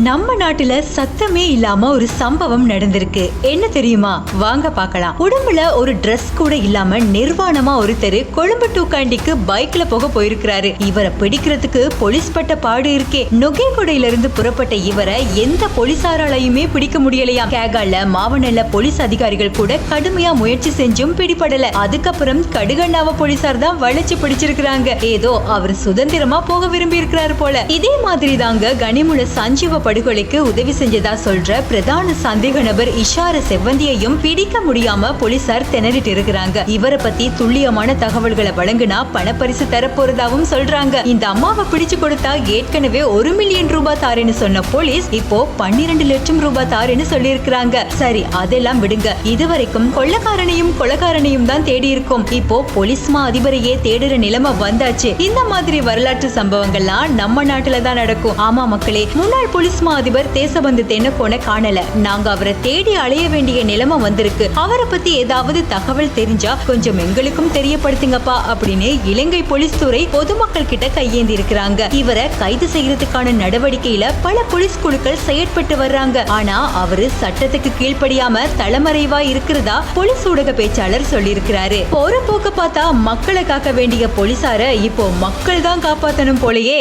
நம்ம நாட்டுல சத்தமே இல்லாம ஒரு சம்பவம் நடந்திருக்கு. என்ன தெரியுமா? வாங்க பார்க்கலாம். உடம்புல ஒரு Dress கூட இல்லாம நிர்வாணமா ஒருத்தர் கொழும்பு டு கண்டிக்கு பைக்ல போக போயிருக்கிறாரு. இவரை பிடிக்கிறதுக்கு போலீஸ் பட்ட பாடு இருக்கே. நொகேகொடையில இருந்து புறப்பட்ட இவரை எந்த போலீசாராலையுமே பிடிக்க முடியலையா. கேகால மாவனல்ல போலீஸ் அதிகாரிகள் கூட கடுமையா முயற்சி செஞ்சும் பிடிபடல. அதுக்கப்புறம் கடுகண்ணாவ போலீசார் தான் வளைச்சு பிடிச்சிருக்காங்க. ஏதோ அவர் சுதந்திரமா போக விரும்பி இருக்கிறாரு போல. இதே மாதிரி தாங்க கனிமுல சஞ்சீவ படுகொலைக்கு உதவி செஞ்சதா சொல்ற பிரதான சந்தேக நபர் இஷார செவ்வந்தியையும் பிடிக்க முடியாம போலீசார் திணறிட்டு இருக்கிறாங்க. இவரை பத்தி துல்லியமான தகவல்களை வழங்குனா பணப்பரிசு தரப்போறதாவும் சொல்றாங்க. இந்த அம்மாவை பிடிச்சு கொடுத்தா ஏற்கனவே 1 மில்லியன் ரூபாய் தாரேன்னு சொன்ன போலீஸ் இப்போ 12 லட்சம் ரூபாய் தாரேன்னு சொல்லி இருக்கிறாங்க. சரி, அதெல்லாம் விடுங்க. இதுவரைக்கும் கொள்ளக்காரனையும் தான் தேடி இருக்கும். இப்போ போலீஸ் மா அதிபரையே தேடுற நிலைமை வந்தாச்சு. இந்த மாதிரி வரலாற்று சம்பவங்கள்லாம் நம்ம நாட்டுல தான் நடக்கும். ஆமா மக்களே, முன்னாள் போலீஸ் மா அதிபர் தேசபந்து தென்னக்கோனை காணல. நாங்க அவரை தேடி அலைய வேண்டிய நிலைமை வந்திருக்கு. அவரை பத்தி ஏதாவது தகவல் தெரிஞ்சா கொஞ்சம் எங்களுக்கும் தெரியப்படுத்துங்கப்பா அப்படின்னு இலங்கை போலீஸ் துறை பொதுமக்கள் கிட்ட கையேந்தி இருக்கிறாங்க. இவரை கைது செய்யறதுக்கான நடவடிக்கையில பல போலீஸ் குழுக்கள் செயற்பட்டு வர்றாங்க. ஆனா அவரு சட்டத்துக்கு கீழ்ப்படியாம தலைமறைவா இருக்கிறதா போலீஸ் ஊடக பேச்சாளர் சொல்லி இருக்கிறாரு. போற போக்க பார்த்தா மக்களை காக்க வேண்டிய போலீசார இப்போ மக்கள் தான் காப்பாத்தணும் போலயே.